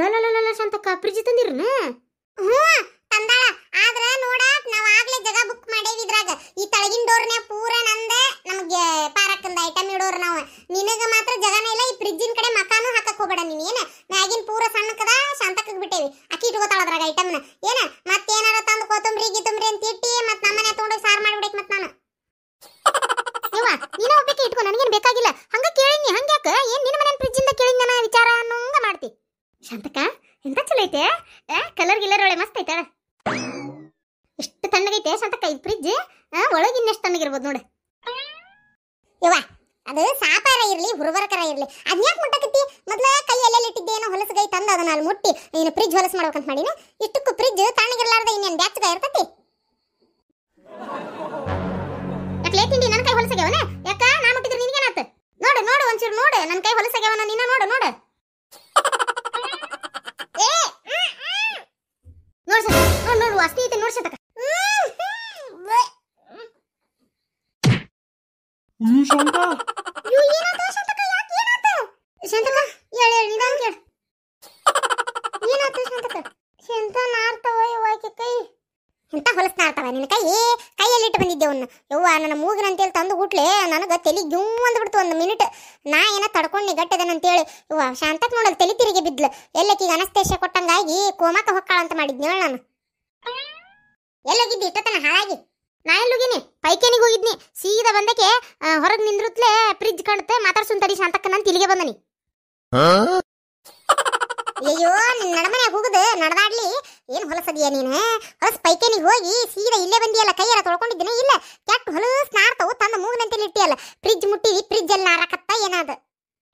ಅಲ್ಲ ಶಾಂತಕ್ಕ ಫ್ರಿಜ್ ತಂದಿರನ? ಹ್ಞೂ ತಂದಾಳ. ಆದ್ರ ನೋಡ ನಾವ್ ಆಗ್ಲೇ ಜಾಗ ಬುಕ್ ಮಾಡೇವಿ ಇದ್ರಾಗ. ಈ ತಳಗಿನ ಡೋರ್ನೇ ಪೂರ ನಂದೆ, ನಮಗೆ ಪಾರಕ್ಕಂದ ಐಟಮ್ ಇಡೋರು ನಾವು. ನಿನಗ ಮಾತ್ರ ಜಾಗನೇ ಇಲ್ಲ. ಈ ಫ್ರಿಜ್ಜಿನ ಕಡೆ ಮಕಾನು ಹಾಕಕ್ ಹೋಗಬೇಡ ನೀನ್. ಏನ ಮ್ಯಾಗಿನ ಪೂರ ಸಣ್ಣಕದ ಶಾಂತಕ್ಕಗ್ ಬಿಟ್ಟೇವಿ. ಅಕ್ಕಿ ಇಟ್ಕೋತಾಳ ಅದ್ರಾಗ ಐಟಮ್ನ. ಏನ ಮತ್ತೇನಾರ ತಂದು ಕೊತ್ತಂಬರಿ ಗಿತ್ತಂಬರಿ ಅಂತ ಇಟ್ಟಿ ಮತ್ ನಮ್ಮನೆ ತಗೊಂಡೋಗಿ ಸಾರು ಮಾಡ್ಬಿಡಕ್ ಮತ್ ನಾನು. ಯವ್ವ ನೀನ ಒಬ್ಬಕ್ಕೆ ಇಟ್ಕೊ, ನನಗೇನು ಬೇಕಾಗಿಲ್ಲ. ಹಂಗ ಕೇಳಿನಿ. ಹಂಗ್ಯಾಕ? ಏನ್ ನಿನ್ನ ಮನೆ ಫ್ರಿಜ್ಜಿಂದ ಕೇಳಿನ ನಾನು ವಿಚಾರ ಅನ್ನೋಂಗ ಮಾಡ್ತಿ. ಶಾಂತಕ್ಕ ಎಂತ ಚಲೋ ಐತೆ. ಕಲರ್ ಗಿಲ್ಲರ್ ಒಳ್ಳೆ ಮಸ್ತ್ ಐತೆ. ಎಷ್ಟು ತಣ್ಣಗೈತೆ ಶಾಂತಕ್ಕ ಇದು ಫ್ರಿಜ್. ಒಳಗಿನ ಎಷ್ಟು ತಣ್ಣಗಿರ್ಬೋದು ನೋಡು. ಯವ್ವ ಅದು ಸಾಪಾರ ಇರ್ಲಿ ಹುರುಬರಕರ ಇರ್ಲಿ ಅದ್ನ್ಯಾಕ್ ಮುಟ್ಟಕತ್ತಿ? ಮೊದ್ಲ ಕೈ ಎಲ್ಲೆಲ್ಲಿ ಇಟ್ಟಿದ್ದೆ ಏನೋ ಹೊಲಸಗೈ ತಂದು ಅದನ್ನ ಅಲ್ಲಿ ಮುಟ್ಟಿ ನೀನು ಫ್ರಿಜ್ ಹೊಲಸ್ ಮಾಡ್ಬೇಕಂತ ಮಾಡಿನ. ಇಷ್ಟಕ್ಕೂ ಫ್ರಿಜ್ ತಣ್ಣಗಿರ್ಲಾರ್ದ ಇನ್ನೇನು ಬ್ಯಾಚ್ಗ ಇರ್ತತಿ? ಯಾಕೆ ತಿಂಡಿ ನನ್ನ ಕೈ ಹೊಲಸಾಗ್ಯಾವನ? ಯಾಕ ನಾ ಮುಟ್ಟಿದ್ರೆ ನಿನಗೇನಾತ? ನೋಡು ನೋಡು ಒಂಚೂರು ನೋಡು, ನನ್ನ ಕೈ ಹೊಲಸಾಗ್ಯಾವನ. ನೀನ ನೋಡು ನೋಡು ನೋಡು ನೋಡು ವಾಸನೆ ಐತೆ ನೋಡು ಶಾಂತಕ್ಕ. ಶಾಂತ ಏನಾತ ಶಾಂತಕ್ಕ? ಯಾಕೆ ಏನಾತ ಶಾಂತಕ್ಕ? ಹೇಳ ಹೇಳ ನಿಧಾನ ಕೇಳ. ಏನಾತ ಶಾಂತಕ್ಕ? ಎಂತ ನಾರ್ತವ ಯವ್ವಾಕೆ ಕೈ? ಎಂತ ಹೊಲಸ್ ನಾರ್ತವ ನಿನ್ನ ಕೈ? ಕೈಯಲ್ಲಿ ಇಟ್ಟು ಬಂದಿದ್ದೆ ಅವನ್ನ. ಯವ್ವ ನನ್ನ ಮೂಗಿನಂತೇಳಿ ತಂದು ಹುಟ್ಲೆ ನನಗೆ ತಲೆ ಜುಮ್ ಅಂದ್ಬಿಡ್ತು ಒಂದು ಮಿನಿಟ್. ನಾ ಏನ ತಡ್ಕೊಂಡು ಗಟ್ಟದನಂತೇಳಿ ಯವ್ವ ಶಾಂತಕ್ ನೋಡಲ್ ತಲೆ ತಿರುಗಿ ಬಿದ್ಲು. ಎಲ್ಲಕ್ಕೀಗ ಅನಸ್ತೇಶ ಕೊಟ್ಟಂಗಾಗಿ ಕೋಮಾಕ ಹೊಕ್ಕಾಳ ಅಂತ ಮಾಡಿದ್ನಿ ಹೇಳ ನಾನು. ಎಲ್ಲೋಗಿದ್ದಿ ಇಷ್ಟತನ ಹಾಳಾಗಿ? ನಾ ಎಲ್ಲೋಗಿನಿ? ಪೈಕೇನಿಗೆ ಹೋಗಿದ್ನಿ. ಸೀದಾ ಬಂದಕ್ಕೆ ಹೊರಗೆ ನಿಂದ್ರುತ್ತಲೇ ಫ್ರಿಜ್ ಕಾಣುತ್ತೆ. ಮಾತಾಡ್ಸುನ್ ತಡಿ ಶಾಂತಕ್ಕ ನಾನು ತಿಲಿಗೆ ಬಂದನಿ. ಅಯ್ಯೋ ನಿನ್ನ ನಡಮನೆಯಾಗ ಹೋಗುದು ನಡ್ದಾಡ್ಲಿ. ಏನ್ ಹೊಲಸದಿಯ ನೀನು? ಹೊಲಸ್ ಪೈಕೇನಿಗೆ ಹೋಗಿ ಸೀದಾ ಇಲ್ಲೇ ಬಂದಿಯಲ್ಲ. ಕೈಯಾರ ತೊಳ್ಕೊಂಡಿದ್ದೇನೆ ಇಲ್ಲ? ಕೆಟ್ಟ ಹೊಲಸ್ ನಾರ್ತವು ತಂದ ಮೂಗಿನಂತೇಳಿ ಇಟ್ಟಿಯಲ್ಲ. ಫ್ರಿಜ್ ಮುಟ್ಟಿವಿ, ಫ್ರಿಜ್ ಎಲ್ಲ ನಾರಕತ್ತ ಏನಾದ?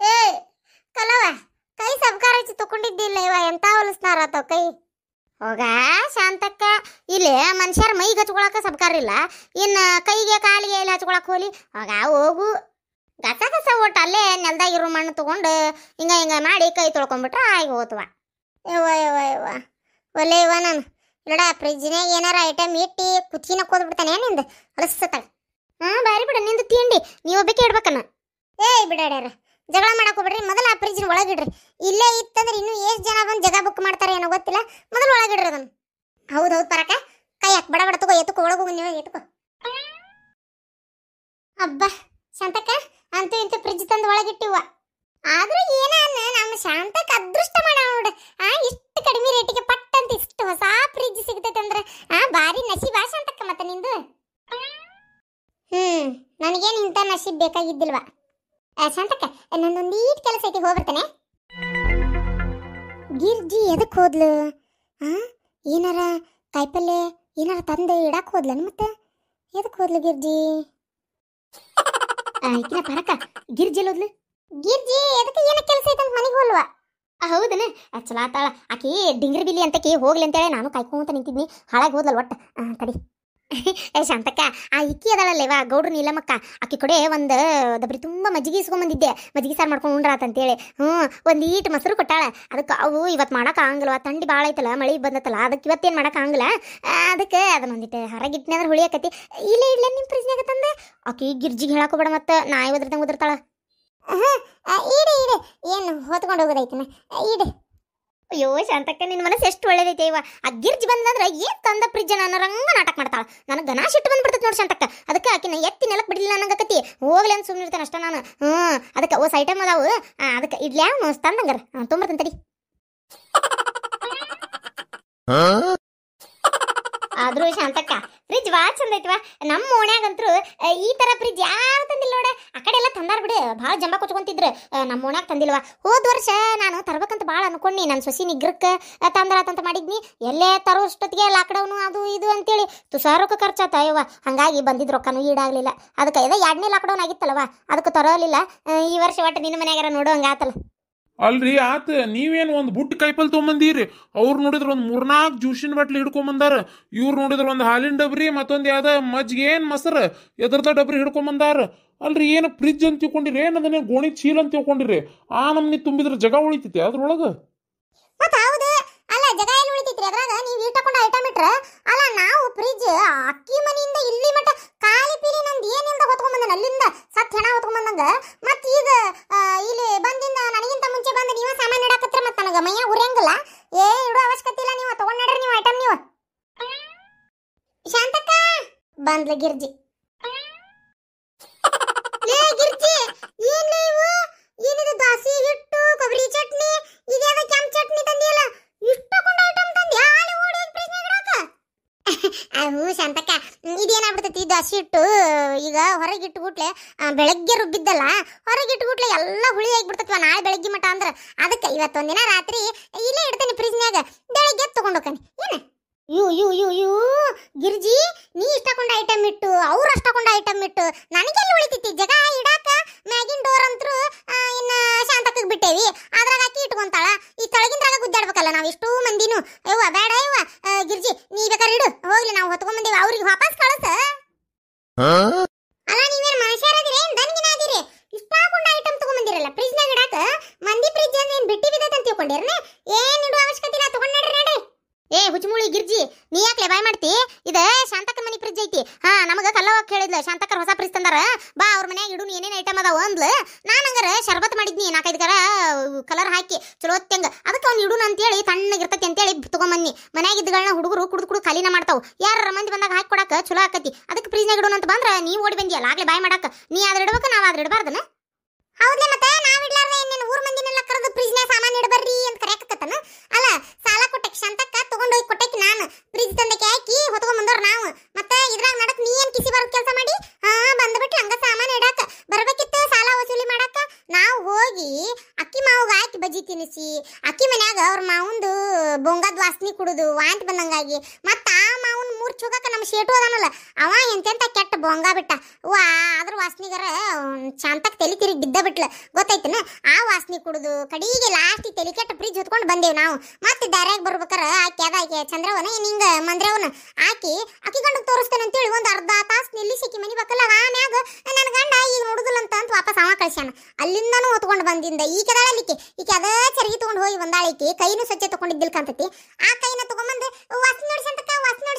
ಏ ಕಲವ ಕೈ ಸಬ್ಕಾರ ಹಚ್ಚಿ ತಗೊಂಡಿದ್ದಿಲ್ಲ ಇವ. ಎಂತ ಹೊಲಸ್ ನಾರತ್ತವ ಕೈ. ಹೋಗ ಶಾಂತಕ್ಕ, ಇಲ್ಲಿ ಮನುಷ್ಯರ ಮೈಗೆ ಹಚ್ಕೊಳಕ ಸಬ್ಕಾರ ಇಲ್ಲ, ಇನ್ನು ಕೈಗೆ ಕಾಲಿಗೆ ಎಲ್ಲಿ ಹಚ್ಕೊಳಕ್ ಹೋಲಿ. ಹೋಗ ಹೋಗು. ಗಸ ಗಸ ಒಟ್ಟು ಅಲ್ಲೇ ನೆಲ್ದಾಗಿರೋ ಮಣ್ಣು ತಗೊಂಡು ಹಿಂಗ ಹಿಂಗ ಮಾಡಿ ಕೈ ತೊಳ್ಕೊಂಡ್ಬಿಟ್ರೆ ಆಗಿ ಹೋತವ. ಯವ್ವ ಯವ್ವ ಯವ್ವ ಒಲೆ ಇವ ನಾನು ನೋಡ ಫ್ರಿಜ್ನಾಗ ಏನಾರ ಐಟಮ್ ಇಟ್ಟು ಕುಚ್ಚಿನ ಕೋದ್ಬಿಡ್ತಾನೆ ನಿಂದು ಹೊಲಸತ್ತಾಗ. ಬಾರಿ ಬಿಡ ನಿಂದು ತಿಂಡಿ. ನೀವು ಒಬ್ಬಕ್ಕೆ ಇಡ್ಬೇಕನ್ನ. ಏಯ್ ಬಿಡಾಡ್ಯಾರ ಜಗಳ ಮಾಡಕ್ ಹೋಗ್ಬಿಡ್ರಿ. ಮೊದಲ ಆ ಫ್ರಿಜ್ನ ಒಳಗಿಡ್ರಿ. ಇಲ್ಲೇ ಇತ್ತಂದ್ರೆ ಇನ್ನೂ ಎಷ್ಟು ಜನ ಬಂದು ಜಾಗ ಬುಕ್ ಮಾಡ್ತಾರೆ ಏನೋ ಗೊತ್ತಿಲ್ಲ. ಮೊದಲು ಒಳಗಿಡ್ರಿ ಅದನ್ನು. ಹೌದು ಪರಕ ಕೈ ಹಾಕಿ ಬಡ ಬಡ ತಗೋ. ಎತ್ಕೋ ಒಳಗೋಗು ನೀವು ಎತ್ಕೋ. ಹಬ್ಬ ಶಾಂತಕ್ಕ ಅಂತೂ ಇಂತೂ ಫ್ರಿಜ್ ತಂದು ಒಳಗಿಟ್ಟಿವ. ಆದ್ರೂ ಏನ ನಮ್ಮ ಶಾಂತಕ್ಕೆ ಅದೃಷ್ಟ ಮಾಡ ನೋಡ. ಇಷ್ಟು ಕಡಿಮೆ ರೇಟಿಗೆ ಪಟ್ ಅಂತ ಇಷ್ಟು ಹೊಸ ಫ್ರಿಜ್ ಸಿಗ್ತೈತೆ ಅಂದ್ರೆ ಭಾರಿ ನಸೀಬಾ ಶಾಂತಕ್ಕ ಮತ್ತೆ ನಿಂದು. ನನಗೇನು ಇಂಥ ನಸೀಬ್ ಬೇಕಾಗಿದ್ದಿಲ್ವಾ ಶಾಂತಕ್ಕ. ನಂದೊಂದು ಈಟ್ ಕೆಲಸ ಐತಿ, ಹೋಗ್ಬರ್ತೇನೆ. ಗಿರ್ಜಿ ಎದಕ್ಕೆ ಹೋದ್ಲು? ಏನಾರ ಕಾಯಿಪಲ್ಲೆ ಏನಾರ ತಂದು ಇಡಕ್ಕೆ ಹೋದ್ಲನ್? ಮತ್ತೆ ಎದಕ್ಕೆ ಹೋದ್ಲು ಗಿರ್ಜಿ? ಈಕಿನ ಪರಕ ಗಿರ್ಜಿ ಎಲ್ಲೋದ್ಲು? ಗಿರ್ಜಿ ಎದಕ್ಕೆ ಏನ ಕೆಲಸ ಐತಂತ ಮನೆಗೆ ಹೋಲ್ವಾ? ಹೌದನ? ಚಲೋ ಆತಾಳ ಆಕಿ. ಡಿಂಗ್ರಿ ಬಿಲ್ಲಿ ಅಂತಕಿ ಹೋಗ್ಲಿ ಅಂತೇಳಿ ನಾನು ಕಾಯ್ಕೊಂತ ನಿಂತಿದ್ನಿ. ಹಾಳಾಗಿ ಹೋದ್ಲಲ್ ಒಟ್ಟ. ತಡಿ ಶಾಂತಕ್ಕ, ಆ ಇಕ್ಕಿ ಅದಳಲ್ಲೇವ ಗೌಡ್ರು ನೀಲಮ್ಮಕ್ಕ, ಆಕಿ ಕಡೆ ಒಂದು ದಬ್ರಿ ತುಂಬ ಮಜ್ಜಿಗೆ ಇಸ್ಕೊಂಬಂದಿದ್ದೆ. ಮಜ್ಜಿಗೆ ಸಾರು ಮಾಡ್ಕೊಂಡು ಉಂಡ್ರಾತಂತೇಳಿ. ಒಂದು ಈಟ್ ಮೊಸರು ಕೊಟ್ಟಾಳ. ಅದಕ್ಕೆ ಅವು ಇವತ್ತು ಮಾಡೋಕೆ ಆಗಲ್ವ, ಥಂಡಿ ಭಾಳ ಐತಲ್ಲ, ಮಳೆ ಬಂದತ್ತಲ್ಲ, ಅದಕ್ಕೆ ಇವತ್ತೇನು ಮಾಡೋಕೆ ಆಗಲ್ಲ. ಅದಕ್ಕೆ ಅದನ್ನೊಂದಿಟ್ಟು ಹೊರಗಿಟ್ಟಿನ ಅಂದ್ರೆ ಹುಳಿಯಾಕತಿ. ಇಲ್ಲೇ ಇಡ್ಲ ನಿಮ್ಮ ಫ್ರಿಜ್ನಾಗ ತಂದೆ. ಆಕಿ ಗಿರ್ಜಿಗೆ ಹೇಳಾಕೋಬೇಡ ಮತ್ತೆ, ನಾಯಿ ಒದ್ರದಂಗೆ ಉದುರ್ತಾಳ. ಇಡೆ ಇಡೆ ಏನು ಹೊತ್ಕೊಂಡು ಹೋಗೋದೈತನ ಇಡೆ. ಅಯ್ಯೋ ಶಾಂತಕ್ಕ, ನಿನ್ನ ಮನಸ್ಸು ಎಷ್ಟು ಒಳ್ಳೇದೈತೆ ಇವ. ಆ ಗಿರ್ಜಿ ಬಂದಂದ್ರೆ ಏನು ತಂದ ಫ್ರಿಜ್ ಅನ್ನೋ ರಂಗ ನಾಟಕ ಮಾಡ್ತಾಳ. ನನಗೆ ಗನ ಸಿಟ್ಟು ಬಂದ್ಬಿಡ್ತೈತೆ ನೋಡಿ ಶಾಂತಕ್ಕ. ಅದಕ್ಕೆ ಆಕಿನ ಎತ್ತಿ ನೆಲಕ್ಕೆ ಬಿಡಲಿಲ್ಲ ಅನ್ನಂಗಕತಿ. ಹೋಗ್ಲಿ ಅಂತ ಸುಮ್ಮನಿರ್ತೇನೆ ಅಷ್ಟ ನಾನು. ಅದಕ್ಕೆ ಓಸ್ ಐಟಮ್ ಅದಾವು. ಅದಕ್ಕೆ ಇಡ್ಲ್ಯಾ ತಂದಂಗಾರ ತೊಂಬರ್ತೇನೆ ತಡಿ. ಆದ್ರೂ ಶಾಂತಕ್ಕ ಫ್ರಿಜ್ ಭಾಳ ಚಂದ ಐತಿವ. ನಮ್ಮ ಓಣ್ಯಾಗಂತೂ ಈ ಥರ ಫ್ರಿಜ್ ಯಾರು ತಂದಿಲ್ಲ ನೋಡ. ಆ ಕಡೆ ಎಲ್ಲ ತಂದಾರ ಬಿಡು, ಭಾಳ ಜಂಬ ಕೊಚ್ಕೊಂತಿದ್ರು. ನಮ್ಮ ಓಣ್ಯಾಗ ತಂದಿಲ್ವ. ಹೋದ ವರ್ಷ ನಾನು ತರ್ಬೇಕಂತ ಭಾಳ ಅನ್ಕೊಂಡಿ. ನನ್ನ ಸೊಸಿ ನಿಗ್ರಕ್ಕೆ ತಂದರಾತಂತ ಮಾಡಿದ್ನಿ. ಎಲ್ಲೇ ತರೋ ಅಷ್ಟೊತ್ತಿಗೆ ಲಾಕ್ಡೌನು ಅದು ಇದು ಅಂತೇಳಿ ತುಸಾರಕ್ಕೆ ಖರ್ಚಾತ ಇವ. ಹಾಗಾಗಿ ಬಂದಿದ್ದು ರೊಕ್ಕನೂ ಈಡಾಗಲಿಲ್ಲ. ಅದಕ್ಕೆ ಇದು 2ನೇ ಲಾಕ್ಡೌನ್ ಆಗಿತ್ತಲ್ವ, ಅದಕ್ಕೆ ತರೋಲಿಲ್ಲ. ಈ ವರ್ಷ ಒಟ್ಟು ನಿನ್ನ ಮನ್ಯಾಗಾರ ನೋಡು ಹಂಗಾತಲ್ಲ. ಅಲ್ರಿ ಆತ ನೀವೇನು ಒಂದು ಬುಟ್ಟಿ ಕಾಯಿಪಲ್ ತೊಗೊಂಬಂದಿರಿ. ಅವ್ರು ನೋಡಿದ್ರೆ ಒಂದು 3-4 ಜ್ಯೂಸಿನ ಬಾಟ್ಲಿ ಹಿಡ್ಕೊಂಬಂದಾರ. ಇವ್ರು ನೋಡಿದ್ರೆ ಒಂದು ಹಾಲಿನ ಡಬ್ರಿ ಮತ್ತೊಂದು ಯಾವ್ದ ಮಜ್ಜಿಗೆ ಏನು ಮೊಸರು ಎದ್ರದ ಡಬ್ರಿ ಹಿಡ್ಕೊಂಬಂದಾರ. ಅಲ್ರಿ ಏನು ಫ್ರಿಜ್ ಅಂತ ತಿಳ್ಕೊಂಡಿರಿ? ಏನು ಅದನ್ನೇ ಗೋಣಿ ಚೀಲ ಅಂತ ತಿಳ್ಕೊಂಡಿರಿ? ನಮ್ನಿ ತುಂಬಿದ್ರೆ ಜಗ ಉಳಿತೈತಿ ಅದ್ರೊಳಗೆ. ಮತ್ತೆ ಹೌದು ಅಲ್ಲ, ಜಗ ಎಲ್ಲಿ ಉಳಿತೈತ್ರಿ ಅದ್ರಾಗ? ನೀವು ಇಟ್ಟಕೊಂಡು ಐಟಮ್ ಇಟ್ರ ಅಲ್ಲ. ನಾವು ಫ್ರಿಜ್ ಅಕ್ಕಿ ಮನೆಯಿಂದ ಇಲ್ಲಿ ಮಟ್ಟ ಖಾಲಿ ಪೀಲಿ ನಂದು ಏನಿಂದ ಹೊತ್ಕೊಂಡ್ಬಂದ ಅಲ್ಲಿಂದ ಸತ್ ಹೆಣ ಹೊತ್ಕೊಂಡ್ಬಂದಂಗ. ಮತ್ತೆ ಈಗ ಇಲ್ಲಿ ಬಂದಿಂದ ನನಗಿಂತ ಮುಂಚೆ ಬಂದು ನೀವ ಸಾಮಾನು ಇಡಾಕತ್ರ ಮತ್ತೆ ನನಗೆ ಮೈಯ ಉರಿಯಂಗಿಲ್ಲ. ಶಾಂತಕ್ಕ ಬಂದ್ಲ ಗಿರ್ಜಿ. ಲೇ ಗಿರ್ಜಿ, ಏನ್ ಇವು? ಏನಿದು ದೋಸೆ ಹಿಟ್ಟು, ಕೊಬ್ಬರಿ ಚಟ್ನಿ, ಇದ್ಯಾವ ಕೆಂಪು ಚಟ್ನಿ ತಂದಿಯಲ್ಲ? ಇಷ್ಟೊಂದು ಐಟಮ್ ತಂದಿ ಹಾಲು ಓಡಿ ಫ್ರಿಜ್ನಾಗ ಇಡಾಕ? ಹ್ಞೂ ಶಾಂತಕ್ಕ, ಇದೇನಾಗ್ಬಿಡ್ತೈತಿ ದೋಸೆ ಹಿಟ್ಟು ಈಗ ಹೊರಗಿಟ್ಟು ಗುಟ್ಲೆ ಬೆಳಗ್ಗೆ ರುಬ್ಬಿದ್ದಲ್ಲ, ಹೊರಗಿಟ್ಟು ಗುಟ್ಲೆ ಎಲ್ಲ ಹುಳಿ ಆಗಿಬಿಡ್ತತ್ವ ನಾಳೆ ಬೆಳಗ್ಗೆ ಮಟ ಅಂದ್ರೆ. ಅದಕ್ಕೆ ಇವತ್ತೊಂದಿನ ರಾತ್ರಿ ಇಲ್ಲೇ ಇಡ್ತೇನೆ ಫ್ರಿಜ್ನಾಗ, ಬೆಳಗ್ಗೆ ತಗೊಂಡು ಹೋಗ್ತಾನೆ. ಏನು ಯು ಗಿರ್ಜಿ, ನೀ ಇಷ್ಟಕೊಂಡ ಐಟಮ್ ಇಟ್ಟು ಅವ್ರು ಅಷ್ಟಕೊಂಡ ಐಟಮ್ ಇಟ್ಟು ನನಗೆಲ್ಲ ಉಳಿತೈತಿ ಜಗ ಇಡಾಕ? ಮ್ಯಾಗಿನ್ ಡೋರ್ ಅಂತರೂ ಇನ್ನ ಶಾಂತಕ್ಕಗೆ ಬಿಟ್ಟೇವಿ, ಅದ್ರಾಗ ಹಾಕಿ ಇಟ್ಕೊಂತಾಳ. ಈ ತಳಗಿಂದ್ರಾಗ ಗುದ್ದಾಡ್ಬೇಕಲ್ಲ ನಾವು ಇಷ್ಟೂ ಮಂದಿನೂ. ಯವ್ವ ಬೇಡ ಯವ್ವ, ಗಿರ್ಜಿ ನೀ ಬೇಕಾದ್ರೆ ಇಡು, ಹೋಗ್ಲಿ ನಾವು ಹೊತ್ಕೊಂಡ್ ಬಂದೇವಿ, ಅವ್ರಿಗೆ ವಾಪಸ್ ಕಳಸ. ಅಲ್ಲ ನೀವೇನು ಮನುಷ್ಯರದಿರಿ ಏನ್ ದನ್ಗಿನ ಅದಿರಿ? ಇಷ್ಟಾಕೊಂಡ ಐಟಮ್ ತಗೊಂಬಂದಿರಲ್ಲ ಫ್ರಿಜ್ನಾಗ ಇಡಾಕ. ಮಂದಿ ಫ್ರಿಜ್ ಅಂದ್ರೆ ಏನ್ ಬಿಟ್ಟಿ ಬಿದ್ದೈತೆ ಅಂತ ತಿಳ್ಕೊಂಡಿರ್ನೆ? ಏನ್ ಇಡುವ ಅವಶ್ಯಕತೆ ಇಲ್ಲ, ತಗೊಂಡ್ ನಡ್ರಿ ನಡ್ರಿ. ಏ ಹುಚ್ಚುಮುಳಿ ಗಿರ್ಜಿ, ನೀ ಯಾಕೆ ಬಾಯ್ ಮಾಡ್ತಿ? ಇದ ಶಾಂತಕ್ಕನ ಮನಿ ಫ್ರಿಜ್ ಐತಿ. ಹಾ, ನಮಗ ಕಲ್ಲವಾಗ ಹೇಳಿದ್ಲು ಶಾಂತಕ್ಕರ್ ಹೊಸ ಫ್ರಿಜ್ ತಂದಾರ, ಬಾ ಅವ್ರ ಮನ್ಯಾಗ ಇಡು ಏನೇನ್ ಐಟಮ್ ಅದಾವ ಅಂದ್ಲು. ನಾನು ಹಂಗಾರ ಶರ್ಬತ್ ಮಾಡಿದ್ನಿ 4-5 ಕಲರ್ ಹಾಕಿ ಚಲೋ ತೆಂಗ, ಅದಕ್ಕೆ ಅವ್ನು ಇಡುನ ಅಂತೇಳಿ ತಣ್ಣಗಿರ್ತೈತಿ ಅಂತೇಳಿ ತಗೊಂಬನ್ನಿ. ಮನ್ಯಾಗ ಇದ್ಗಳನ್ನ ಹುಡುಗರು ಕುಡ್ದು ಖಾಲಿನ ಮಾಡ್ತಾವ, ಯಾರ ಮಂದಿ ಬಂದಾಗ ಹಾಕಿ ಕೊಡಾಕ ಚಲೋ ಆಕತಿ. ಅದಕ್ಕೆ ಫ್ರಿಜ್ನಾಗ ಇಡೋಣ ಅಂತ ಬಂದ್ರ ನೀ ಓಡಿ ಬಂದಿಯಲ್ಲ ಆಗ್ಲೇ ಬಾಯ್ ಮಾಡಾಕ. ನೀ ಆದ್ರೆ ಇಡ್ಬೇಕು, ನಾವ್ ಆದ್ರೆ ಇಡಬಾರ್ದನ? ಹೌದ್ಲೆ, ಮತ್ತೆ ನಾವ್ ಇಡ್ಲಾರ್ದೆ ಏನೇನು ಊರ್ ಮಂದಿನೆಲ್ಲ ಕರೆದು ಫ್ರಿಜ್ನಾಗ ಸಾಮಾನು ಇಡಬರ್ರಿ ಅಂತ ಕರೆಯಕತ್ತನ? ಅಲ್ಲ ಸಾಲ ಕೊಟ್ಟಕ್ಕೆ ಶಾಂತಕ್ಕ ತಗೊಂಡೋಗಿ ಕೊಟ್ಟಕ್ಕೆ ನಾನು, ಫ್ರಿಜ್ ತಂದಕ್ಕೆ ಹಾಕಿ ಹೊತ್ಕೊಂಡ್ ಬಂದವ್ರು ನಾವು. ಮತ್ತೆ ಇದ್ರಾಗ ನಡಕ್ ನೀ ಏನ್ ಕಿಸಿ ಬರೋದ್ ಕೆಲಸ ಮಾಡಿ ಬಂದ್ಬಿಟ್ಟು ಹಂಗ ಸಾಮಾನು ಇಡಾಕ ಬರ್ಬೇಕಿತ್ತು, ಸಾಲ ವಸೂಲಿ ಮಾಡಾಕ. ನಾವು ಹೋಗಿ ಅಕ್ಕಿ ಮಾವುಗ ಹಾಕಿ ಬಜ್ಜಿ ತಿನ್ನಿಸಿ, ಅಕ್ಕಿ ಮನ್ಯಾಗ ಅವ್ರ ಮಾವಂದು ಬೊಂಗದ ವಾಸನಿ ಕುಡುದು ವಾಂತಿ ಬಂದಂಗಾಗಿ, ಮತ್ತ ಆ ಮಾವನ್ ಮೂರ್ಛ ಹೋಗಕ ನಮ್ಮ ಶೇಟು ಅದಾನಲ್ಲ ಅವ ಎಂತೆಂತ ಕೆಟ್ಟ ಬೊಂಗ ಬಿಟ್ಟ. ಅದ್ರ ವಾಸನಿಗರ ಶಾಂತಕ್ ತಲೆ ತಿರುಗಿ ಬಿದ್ದ ಬಿಟ್ಲ, ಗೊತ್ತೈತನ? ಆ ವಾಸನಿ ಕುಡುದು ಕಡಿಗೆ ಲಾಸ್ಟ್ ತಲೆ ಕೆಟ್ಟ ಫ್ರಿಜ್ ಹೊತ್ಕೊಂಡು ಬಂದೇವ್ ನಾವು. ಮತ್ತೆ ದಾರ್ಯಾಗ ಬರ್ಬೇಕಾರ ಆಕೆ ಚಂದ್ರವನ ಹಿಂಗ ಮಂದ್ರವನ ಅಕ್ಕಿ ಗಂಡ ತೋರಿಸ್ತೇನೆ ಅಂತೇಳಿ ಒಂದ್ ಅರ್ಧ ತಾಸು ನಿಲ್ಲಿಸಿಕ್ಕಿ ಮನಿ ಬೇಕಲ್ಲ. ಆಮ್ಯಾಗ ನನ್ನ ಗಂಡ ಈಗ ನೋಡುದಿಲ್ಲ ಅಂತ ವಾಪಸ್ ಅವ ಕಳ್ಸ್ಯಾನ. ಅಲ್ಲಿಂದನೂ ಹೊತ್ಕೊಂಡು ಬಂದಿಂದ ಈಕೆದಾಳಲಿಕ್ಕೆ ಈಕೆ ಅದ ಚರಗಿ ತಗೊಂಡು ಹೋಗಿ ಬಂದಾಳಿಕೆ, ಕೈನು ಸ್ವಚ್ಛ ತಗೊಂಡಿದ್ದಿಲ್ ಕಾಂತತಿ. ಆ ಕೈನ ತಗೊಂಬಂದು ವಾಸನೆ ನೋಡಿ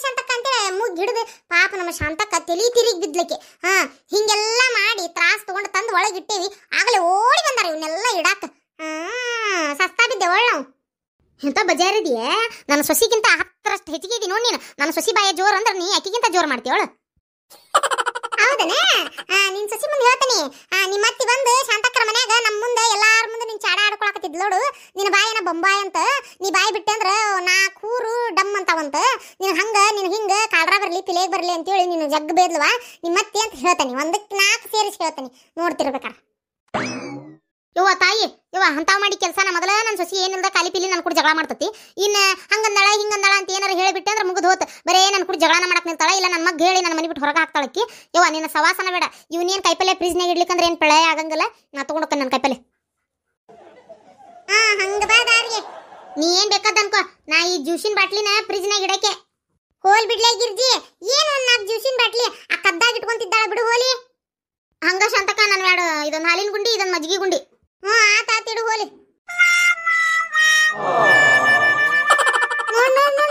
ಶಾಂತಕ್ಕ ಅಂತೇಳಿ ಮುಗ್ ಹಿಡಿದು ಪಾಪ ನಮ್ಮ ಶಾಂತಕ್ಕ ತಲಿ ತಿರುಗಿ ಬಿದ್ಲಿಕ್ಕೆ. ಹಿಂಗೆಲ್ಲ ಮಾಡಿ ತ್ರಾಸ್ ತಗೊಂಡು ತಂದು ಒಳಗಿಟ್ಟೇವಿ. ಆಗಲೇ ಓಡಿ ಬಂದಾರ ಇವನ್ನೆಲ್ಲ ಇಡಾಕ. ಸಸ್ತಾ ಬಿದ್ದೆ ಒಳ್ಳೆ ನಾವು. ಎಂತ ಬಜಾರಿದೆಯೇ? ನನ್ನ ಸೊಸಿಗಿಂತ 10ರಷ್ಟು ಹೆಚ್ಚಿಗೆ ಇದಿ ನೋಡಿ ನೀನು. ನನ್ನ ಸೊಸಿ ಬಾಯ ಜೋರ್ ಅಂದ್ರೆ ನೀ ಅಕ್ಕಿಗಿಂತ ಜೋರ್ ಮಾಡ್ತೀವಳ. ಹೌದನೇ? ನಿನ್ ಸೊಸಿ ಮುಂದೆ ಹೇಳ್ತಾನೆ, ನಿಮ್ಮ ಅತ್ತಿ ಬಂದು ಶಾಂತಕ್ಕರ ಮನ್ಯಾಗ ನಮ್ಮ ಮುಂದೆ ಎಲ್ಲಾರ ಮುಂದೆ ನಿನ್ ಚಾಡ ಆಡ್ಕೊಳಕತ್ತಿದ್ ನೋಡು. ನಿನ್ನ ಬಾಯಿನ ಬೊಂಬಾಯಿ ಅಂತ, ನೀ ಬಾಯಿ ಬಿಟ್ಟೆ ಅಂದ್ರ 4 ಊರು ಡಮ್ ಅಂತಾವಂತ. ನೀನು ಹಂಗ ನಿನ್ ಹಿಂಗ ಕಾಡ್ರ ಬರ್ಲಿ ಪಿಲೇಗ್ ಬರ್ಲಿ ಅಂತೇಳಿ ನೀನು ಜಗ್ ಬೇದ್ಲವಾ ನಿಮ್ಮ ಅತ್ತಿ ಅಂತ ಹೇಳ್ತಾನೆ. 1ಕ್ಕೆ 4 ಸೇರಿಸಿ ಹೇಳ್ತಾನೆ ನೋಡ್ತಿರ್ಬೇಕಾರ. ಯವ್ವ ತಾಯಿ, ಯವ್ವ ಅಂತಾವ್ ಮಾಡಿ ಕೆಲಸನ ಮೊದಲ ನನ್ನ ಸೊಸಿ ಏನಿಲ್ದ ಕಾಲಿ ಪಿಲಿ ನನ್ನ ಕೂಡ ಜಗಳ ಮಾಡ್ತತಿ. ಇನ್ನು ಹಂಗಂದಳ ಹಿಂಗಂದಳ ಅಂತ ಏನಾರ ಹೇಳಿಬಿಟ್ಟೆ ಅಂದ್ರೆ ಮುಗಿದು ಹೋತ್. ಬರೇ ನನ್ನ ಕೂಡ ಜಗಳನ ಮಾಡಕ್ ನಿಲ್ತಾಳ, ಇಲ್ಲ ನನ್ನ ಮಗ ಹೇಳಿ ನನ್ನ ಮನೆ ಬಿಟ್ಟು ಹೊರಗೆ ಹಾಕ್ತಾಳಕ್ಕಿ. ಯವ್ವ ನಿನ್ನ ಸವಾಸನ ಬೇಡ. ಇವನೇನು ಕೈಪಲ್ಲೆ ಫ್ರಿಜ್ನಾಗ ಇಡ್ಲಿಕ್ಕಂದ್ರೆ ಏನು ಪಳೆ ಆಗಂಗಿಲ್ಲ. ನಾ ತಗೊಂಡೋಕ್ಕ ನನ್ನ ಕೈಪಲ್ಲೆ. ಹಂಗ ಬಾ ದಾರಿಗೆ, ನೀ ಏನ್ ಬೇಕಾದ ಅನ್ಕೋ. ನಾ ಈ ಜ್ಯೂಸಿನ ಬಾಟ್ಲಿನ ಫ್ರಿಜ್ನಾಗ ಇಡಕ್ಕೆ ಹೋಲ್ ಬಿಡ್ಲೇ ಗಿರ್ಜಿ. ಏನು 4 ಜ್ಯೂಸಿನ ಬಾಟ್ಲಿ ಆ ಕದ್ದಾಗ ಇಟ್ಕೊಂತಿದ್ದಾಳ ಬಿಡು ಹೋಲಿ. ಹಂಗ ಶಾಂತಕ್ಕ ನಾನು ಬೇಡ, ಇದೊಂದು ಹಾಲಿನ ಗುಂಡಿ ಇದೊಂದು ಮಜ್ಜಿಗೆ ಗುಂಡಿ. ಆತಿಡು ಹೋಲಿ.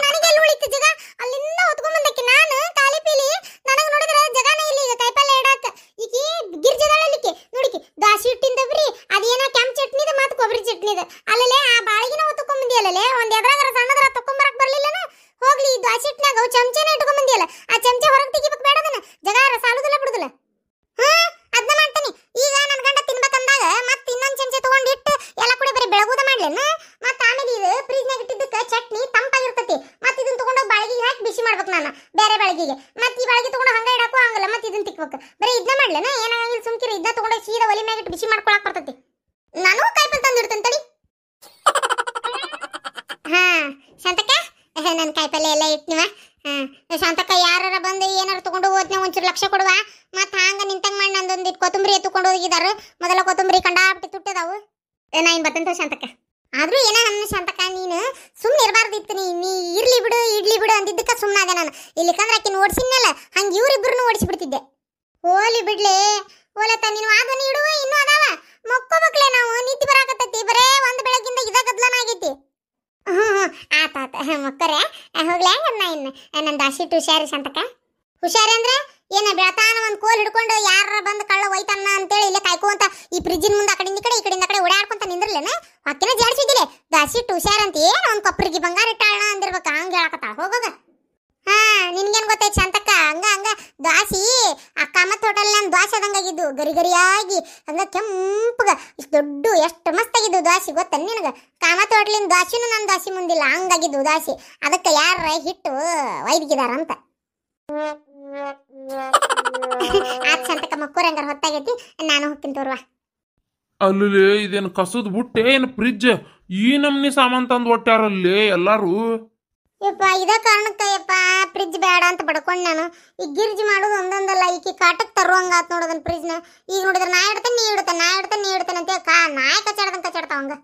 ನನಗೆಲ್ಲ ಉಳಿತು ಜಗ, ಅಲ್ಲಿಂದ ಹೊತ್ಕೊಂಡ್ ಬಂದಕ್ಕೆ ನಾನು ಖಾಲಿ ಪೀಲಿ. ನನಗೆ ನೋಡಿದ್ರೆ ಜಗನ ಇಲ್ಲಿ ಈಗ ಕೈಪಲ್ಲೆ ಇಡಾಕ. ಈಕಿ ಗಿರ್ಜದಳಿಕ್ಕೆ ನೋಡಿಕಿ ದಾಸಿ ಹಿಟ್ಟಿಂದ ಬ್ರಿ ಅದೇನೋ ಕೆಂಪು ಚಟ್ನಿದ ಮತ್ತು ಕೊಬ್ಬರಿ ಚಟ್ನಿದ. ಅಲ್ಲೇ ಆ ಬಾಳಿಗೆನ ಹೊತ್ಕೊಂಡ್ ಬಂದಿಯಲ್ಲೇ, ಒಂದ್ ಎದ್ರಾಗರ ಸಣ್ಣದರ ತಕೊಂಬರಕ್ ಬರ್ಲಿಲ್ಲನ? ಹೋಗ್ಲಿ ಈ ದಾಸಿ ಹಿಟ್ಟಿನಾಗ ಚಮಚನ ಇಟ್ಕೊಂಡ್ ಬಂದಿಯಲ್ಲ, ಆ ಚಮಚ ಹೊರಗೆ ತೆಗಿಬೇಕು ಬೇಡದನ? ಜಗಾರ ಸಾಲುದಿಲ್ಲ ಬಿಡುದಿಲ್ಲ. ಅದನ್ನ ಮಾಡ್ತಾನೆ. ಈಗ ನನ್ನ ಗಂಡ ತಿನ್ಬೇಕಂದಾಗ ಮತ್ತೆ ಇನ್ನೊಂದು ಚಮಚ ತಗೊಂಡಿಟ್ಟು ಎಲ್ಲ ಕೂಡ ಬರೀ ಬೆಳಗುದ ಮಾಡ್ಲೇನ? ಮತ್ತೆ ಆಮೇಲೆ ಇದು ಫ್ರಿಜ್ನಾಗ ಇಟ್ಟಿದ್ದಕ್ಕೆ ಚಟ್ನಿ ತಂಪಾಗಿರ್ತತಿ. ಮತ್ತೆ ಇದನ್ನ ತಗೊಂಡೋಗಿ ಬಾಳಿಗೆ ಹಾಕಿ ಬಿಸಿ ಮಾಡ್ಬೇಕು ನಾನು ಬೇರೆ ಬಾಳಿಗೆಗೆ. ಮತ್ತೆ ಈ ಬಾಳಿಗೆ ತಗೊಂಡು ಹಂಗ ಇಡಕ್ಕೂ ಹಂಗಲ್ಲ, ಮತ್ತೆ ಇದನ್ನ ತಿಕ್ಬೇಕು. ಬರೀ ಇದನ್ನ ಮಾಡ್ಲೇನ? ಏನಾಗಿಲ್ಲ ಸುಮ್ಕಿರಿ, ಇದನ್ನ ತಗೊಂಡೋಗಿ ಸೀದಾ ಒಲಿ ಮ್ಯಾಗ ಇಟ್ಟು ಬಿಸಿ ಮಾಡ್ಕೊಳಕ್ ಬರ್ತತಿ. ನಾನು ಕಾಯಿಪಲ್ಲೆ ತಂದಿಡ್ತೇನೆ ತಡಿ. ಶಾಂತಕ್ಕ, ನನ್ನ ಕಾಯಿಪಲ್ಲೆ ಎಲ್ಲ ಇಟ್ನಿವ. ಶಾಂತಕ್ಕ ಯಾರ ಬಂದು ಏನಾರು ತಗೊಂಡು ಹೋದ್ನೆ ಒಂಚೂರು ಲಕ್ಷ ಕೊಡುವ. ಮತ್ತೆ ಹಾಂಗ ನಿಂತಂಗ ಮಾಡಿ ನಂದೊಂದು ಕೊತ್ತಂಬರಿ ಎತ್ತುಕೊಂಡು ಹೋಗಿದಾರು. ಮೊದಲ ಕೊತ್ತಂಬರಿ ಕಂಡಾಪಟ್ಟಿ ತುಟ್ಟದಾವು. ನಾ ಇನ್ ಬರ್ತಂತ ಶಾಂತಕ್ಕ. ಆದ್ರೂ ಏನ ಅನ್ನ ಶಾಂತಕ್ಕ, ನೀನು ಸುಮ್ಮನೆ ಇರಬಾರ್ದಿತ್ತು. ನೀ ಇರ್ಲಿ ಬಿಡು ಇಡ್ಲಿ ಬಿಡು ಅಂದಿದ್ದಕ್ಕ ಸುಮ್ಮನಾದೆ ನಾನು. ಇಲ್ಲಿಕಂದ್ರೆ ಆಕಿನ ಓಡಿಸಿನಲ್ಲ, ಹಂಗ ಇವ್ರಿಬ್ರು ಓಡಿಸ್ಬಿಡ್ತಿದ್ದೆ. ಹೋಲಿ ಬಿಡ್ಲಿ ಓಲತ್ತ, ನೀನು ಆದನಿ ಇಡುವ ಇನ್ನೂ ಅದಾವ. ಮಕ್ಕೋಬೇಕ್ಲೆ ನಾವು, ನಿದ್ದೆ ಬರಾಕತ್ತೈತಿ. ಬರೇ ಒಂದು ಬೆಳಗ್ಗಿಂದ ಇದ ಗದ್ಲನ ಆಗೈತಿ. ಆತಾತ ಮಕ್ಕರೇ ಹೋಗ್ಲಿ. ಹಂಗನ್ನ ಇನ್ನು ನನ್ನ ದಾಸಿಟ್ಟು ಹುಷಾರಿ ಶಾಂತಕ್ಕ. ಹುಷಾರಿ ಅಂದ್ರೆ ಏನ ಬೆಳತಾನ ಒಂದು ಕೋಲ್ ಹಿಡ್ಕೊಂಡು ಯಾರ ಬಂದು ಕಳ್ಳ ಒಯ್ತಾನ ಅಂತೇಳಿ ಇಲ್ಲೇ ಕಾಯ್ಕೋಂತ ಈ ಫ್ರಿಜ್ಜಿನ ಮುಂದೆ ಆ ಕಡೆಯಿಂದ ಈ ಕಡೆ ಓಡಾಡ್ಕೊಂತ ನಿಂದ್ರಲೇನ? ಹೊಕ್ಕಿನ ಜಾಡ್ಸಿದ್ದಿಲ್ಲ ದಾಸಿಟ್ಟು ಹುಷಾರಂತ. ಏನು ಒಂದು ಕೊಪ್ಪರಿಗೆ ಬಂಗಾರ ಇಟ್ಟಾಳ ಅಂದಿರ್ಬೇಕು, ಹಂಗೆ ಹೇಳಕತ್ತಾಳ. ಹೋಗೋಗ. ನಿನ್ಗೇನು ಗೊತ್ತೈತಿ ಶಾಂತ? ದ್ವಾಸಿ ಆ ಕಾಮತ್ ಹೋಟೆಲ್ ನಾನು ದ್ವಾಸೆ ಆದಂಗಾಗಿದ್ದು ಗರಿ ಗರಿಯಾಗಿ ಹಂಗ ಕೆಂಪಗ ಇಷ್ಟು ದೊಡ್ಡ ಎಷ್ಟು ಮಸ್ತ್ ಆಗಿದ್ದು ದ್ವಾಸಿ ಗೊತ್ತ ನಿನಗ ಕಾಮತ್ ಹೋಟೆಲಿನ ದ್ವಾಸಿನೂ ನನ್ನ ದ್ವಾಸಿ ಮುಂದಿಲ್ಲ ಹಂಗಾಗಿದ್ದು ದ್ವಾಸಿ ಅದಕ್ಕೆ ಯಾರ ಹಿಟ್ಟು ಒಯ್ದಿಗಿದಾರಂತ ಆತ್ ಸಂತಕ ಮಕ್ಕೂರಂಗಾರ ಹೊತ್ತಾಗೈತಿ ನಾನು ಹೋಗ್ತೀನಿ ತೋರ್ವಾ ಅಲ್ಲಿ ಇದೇನು ಕಸದ ಬುಟ್ಟೆ ಏನು ಫ್ರಿಜ್ ಈ ನಮ್ನಿ ಸಾಮಾನ್ ತಂದು ಒಟ್ಟಾರಲ್ಲಿ ಎಲ್ಲಾರು ಯಪ್ಪ ಇದೇ ಕಾರಣಕ್ಕೆ ಯಪ್ಪ ಫ್ರಿಜ್ ಬೇಡ ಅಂತ ಬಡ್ಕೊಂಡ್ ನಾನು ಈಗ ಗಿರ್ಜಿ ಮಾಡೋದು ಒಂದೊಂದಲ್ಲ ಈಕಿ ಕಾಟಕ್ ತರುವಂಗಾತ್ ನೋಡೋದನ್ ಫ್ರಿಜ್ನ ಈಗ ನೋಡಿದ್ರೆ ನಾ ಇಡ್ತೇನೆ ನೀ ಇಡ್ತೇನೆ ನಾ ಇಡ್ತೇನೆ ನೀ ಇಡ್ತೇನೆ ಅಂತ ನಾಯಿ ಕಚ್ಚಾಡ್ದಂಗೆ ಕಚ್ಚಾಡ್ತಾವಂಗ